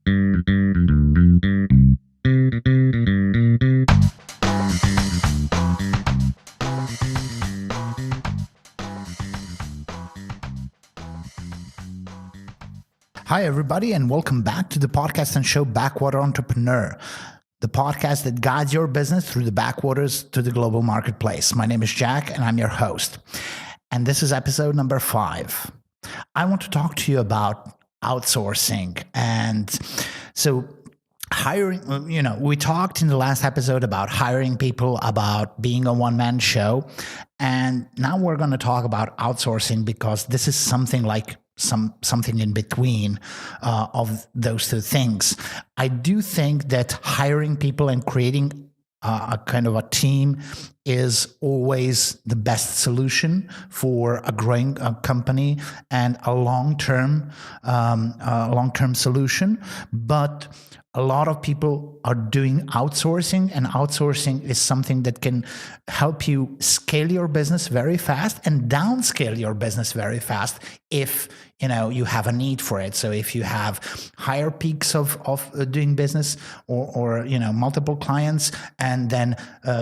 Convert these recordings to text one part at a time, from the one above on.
Hi, everybody, and welcome back to the podcast and show Backwater Entrepreneur, the podcast that guides your business through the backwaters to the global marketplace. My name is Jack, and I'm your host. And this is episode number 5. I want to talk to you about outsourcing. And so hiring, we talked in the last episode about hiring people, about being a one-man show. And now we're going to talk about outsourcing because this is something like something in between of those two things. I do think that hiring people and creating a kind of a team is always the best solution for a growing company and a long-term solution. But a lot of people are doing outsourcing, and outsourcing is something that can help you scale your business very fast and downscale your business very fast if you have a need for it. So if you have higher peaks of doing business or multiple clients, and then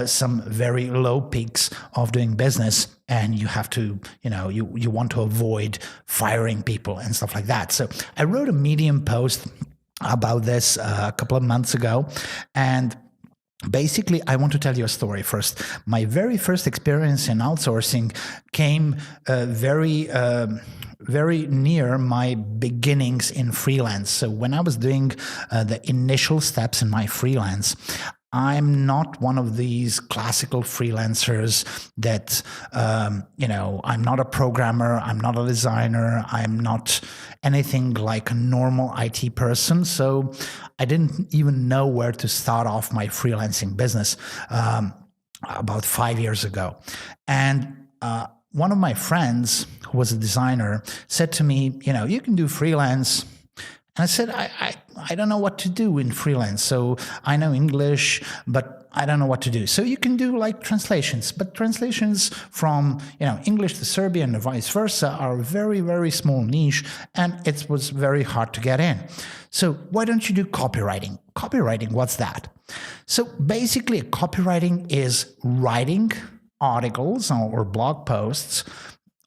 some very low peaks of doing business, and you have to, you want to avoid firing people and stuff like that. So I wrote a Medium post about this a couple of months ago, and basically, I want to tell you a story first. My very first experience in outsourcing came very near my beginnings in freelance. So when I was doing the initial steps in my freelance, I'm not one of these classical freelancers that, I'm not a programmer, I'm not a designer, I'm not anything like a normal IT person. So I didn't even know where to start off my freelancing business about 5 years ago. And one of my friends, who was a designer, said to me, you can do freelance. And I said, I don't know what to do in freelance. So I know English, but I don't know what to do. So you can do like translations, but translations from English to Serbian and vice versa are a very, very small niche, and it was very hard to get in. So why don't you do copywriting? Copywriting, what's that? So basically, copywriting is writing articles or blog posts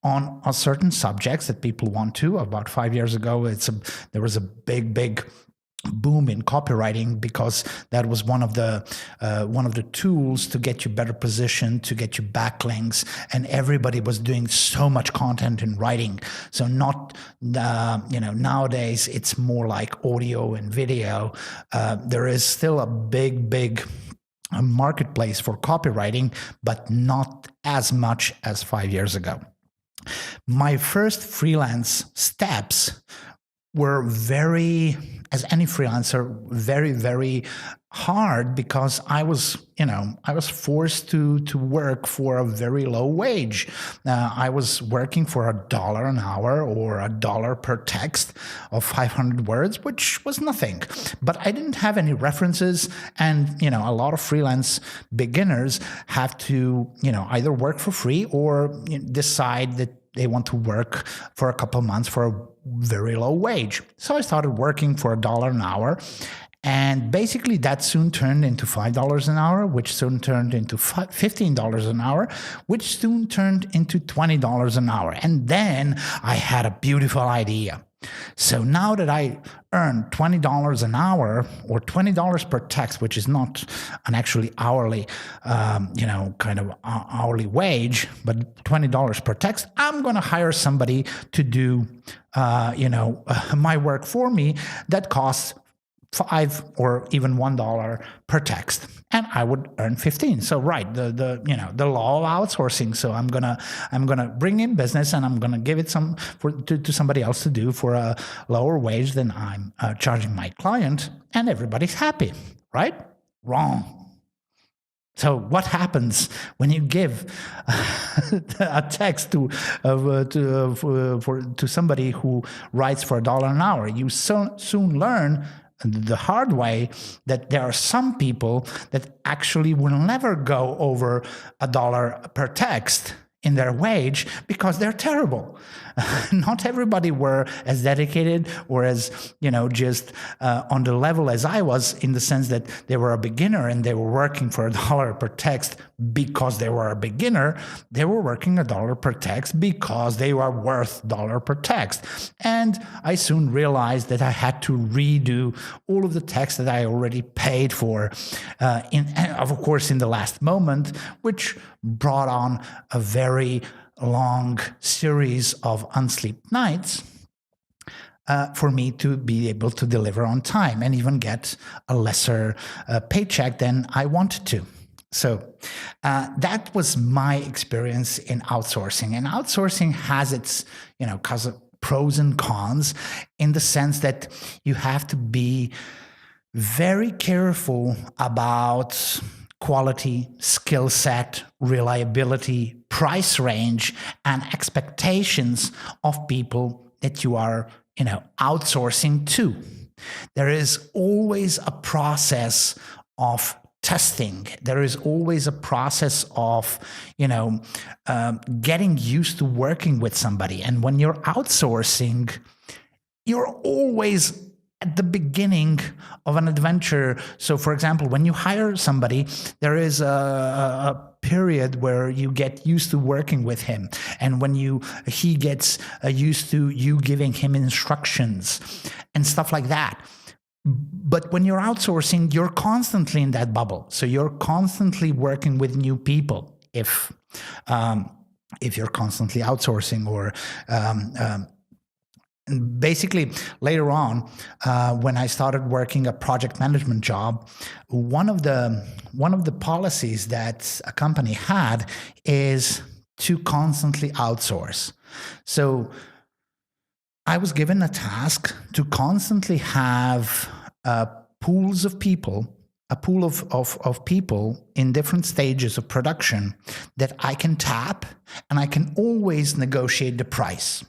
on certain subjects that people want to. About 5 years ago, there was a big boom in copywriting because that was one of the tools to get you better positioned, to get you backlinks, and everybody was doing so much content in writing. So not nowadays it's more like audio and video. There is still a big marketplace for copywriting, but not as much as 5 years ago. My first freelance steps were as any freelancer, very, very hard because I was forced to work for a very low wage. I was working for $1 an hour or $1 per text of 500 words, which was nothing. But I didn't have any references, and a lot of freelance beginners have to either work for free or decide that they want to work for a couple of months for a very low wage. So I started working for $1 an hour. And basically that soon turned into $5 an hour, which soon turned into $15 an hour, which soon turned into $20 an hour. And then I had a beautiful idea. So now that I earn $20 an hour or $20 per text, which is not an actually hourly, kind of hourly wage, but $20 per text, I'm going to hire somebody to do, my work for me that costs $5 or even $1 per text, and I would earn 15. So right, the law of outsourcing. So I'm gonna bring in business, and I'm gonna give it to somebody else to do for a lower wage than I'm charging my client, and everybody's happy, right? Wrong. So what happens when you give a text to somebody who writes for $1 an hour? You soon learn the hard way that there are some people that actually will never go over $1 per text in their wage because they're terrible. Not everybody were as dedicated or as, just on the level as I was, in the sense that they were a beginner and they were working for $1 per text because they were a beginner. They were working $1 per text because they were worth $1 per text. And I soon realized that I had to redo all of the text that I already paid for, of course, in the last moment, which brought on a very long series of unslept nights for me to be able to deliver on time and even get a lesser paycheck than I wanted to. So that was my experience in outsourcing. And outsourcing has its, pros and cons, in the sense that you have to be very careful about quality, skill set, reliability, price range, and expectations of people that you are, outsourcing to. There is always a process of testing. There is always a process of, getting used to working with somebody. And when you're outsourcing, you're always at the beginning of an adventure. So, for example, when you hire somebody, there is a period where you get used to working with him, and when he gets used to you giving him instructions and stuff like that. But when you're outsourcing, you're constantly in that bubble. So you're constantly working with new people. If you're constantly outsourcing, or basically later on, when I started working a project management job, one of the policies that a company had is to constantly outsource. So I was given a task to constantly have pools of people, a pool of people in different stages of production that I can tap, and I can always negotiate the price.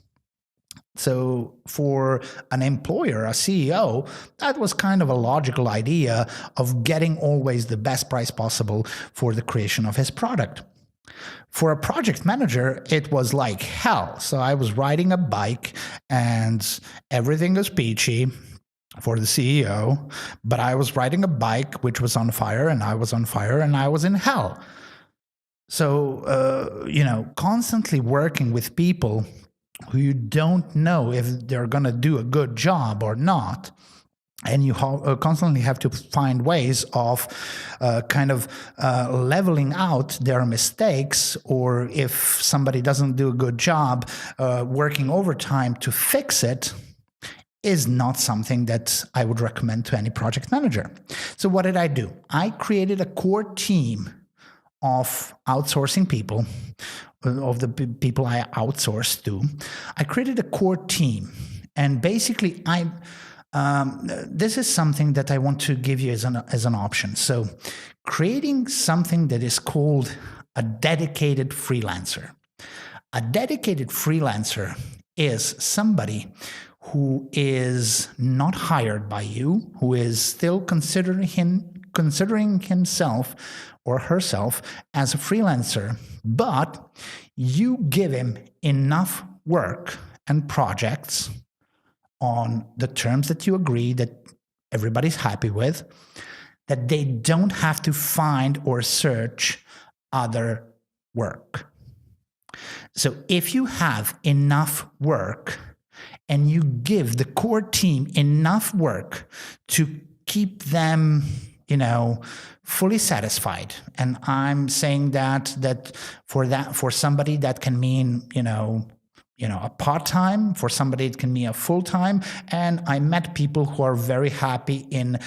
So for an employer, a CEO, that was kind of a logical idea of getting always the best price possible for the creation of his product. For a project manager, it was like hell. So I was riding a bike and everything was peachy for the CEO, but I was riding a bike which was on fire, and I was on fire, and I was in hell. So, constantly working with people who you don't know if they're going to do a good job or not. And you constantly have to find ways of leveling out their mistakes, or if somebody doesn't do a good job, working overtime to fix it, is not something that I would recommend to any project manager. So what did I do? I created a core team of outsourcing people, of the people I outsourced to. I created a core team, and basically this is something that I want to give you as an option. So creating something that is called a dedicated freelancer. A dedicated freelancer is somebody who is not hired by you, who is still considering himself or herself as a freelancer, but you give him enough work and projects on the terms that you agree, that everybody's happy with, that they don't have to find or search other work. So if you have enough work and you give the core team enough work to keep them, fully satisfied, and I'm saying that for somebody that can mean, a part-time, for somebody it can mean a full-time. And I met people who are very happy in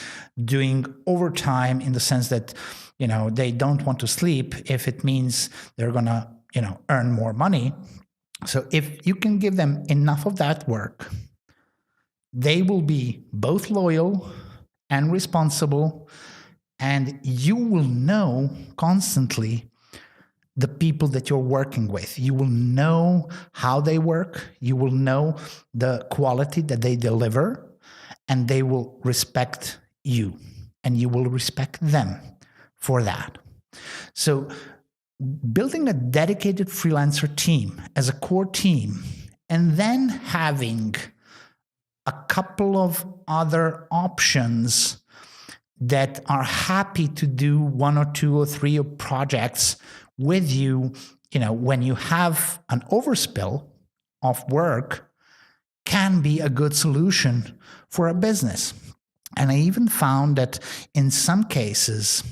doing overtime, in the sense that, they don't want to sleep if it means they're gonna, earn more money. So if you can give them enough of that work, they will be both loyal and responsible, and you will know constantly the people that you're working with. You will know how they work. You will know the quality that they deliver, and they will respect you, and you will respect them for that. So building a dedicated freelancer team as a core team, and then having a couple of other options that are happy to do 1 or 2 or 3 projects with you, when you have an overspill of work, can be a good solution for a business. And I even found that in some cases,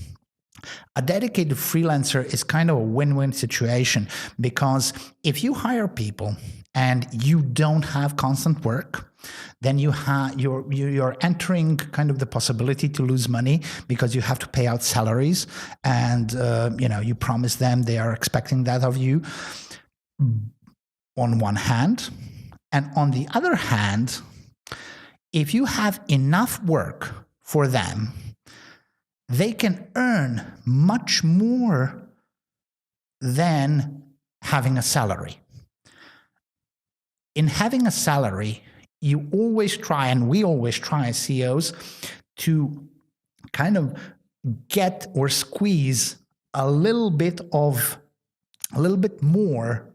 a dedicated freelancer is kind of a win-win situation, because if you hire people and you don't have constant work, then you're entering kind of the possibility to lose money, because you have to pay out salaries, and you promise them, they are expecting that of you on one hand. And on the other hand, if you have enough work for them, they can earn much more than having a salary. In having a salary, you always try, and we always try as CEOs, to kind of get or squeeze a little bit more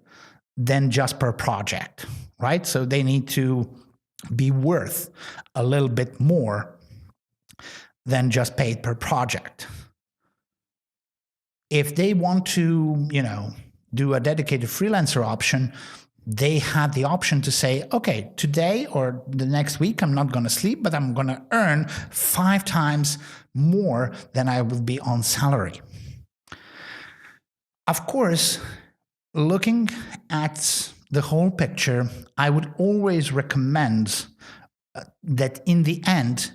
than just per project, right? So they need to be worth a little bit more than just paid per project. If they want to, do a dedicated freelancer option, they have the option to say, okay, today or the next week, I'm not going to sleep, but I'm going to earn 5 times more than I would be on salary. Of course, looking at the whole picture, I would always recommend that in the end,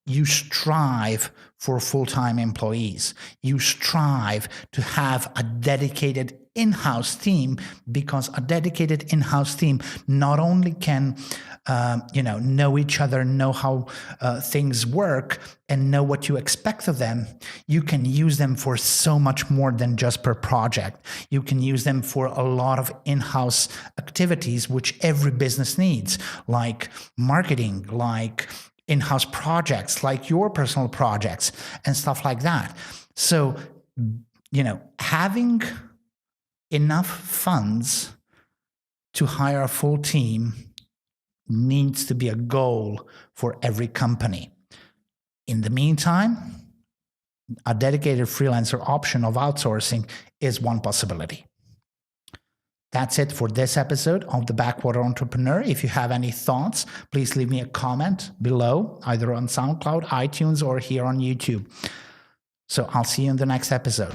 you strive for full-time employees. You strive to have a dedicated in-house team, because a dedicated in-house team not only can know each other, know how things work, and know what you expect of them, you can use them for so much more than just per project. You can use them for a lot of in-house activities which every business needs, like marketing, like in-house projects, like your personal projects and stuff like that. So, having enough funds to hire a full team needs to be a goal for every company. In the meantime, a dedicated freelancer option of outsourcing is one possibility. That's it for this episode of the Backwater Entrepreneur. If you have any thoughts, please leave me a comment below, either on SoundCloud, iTunes, or here on YouTube. So I'll see you in the next episode.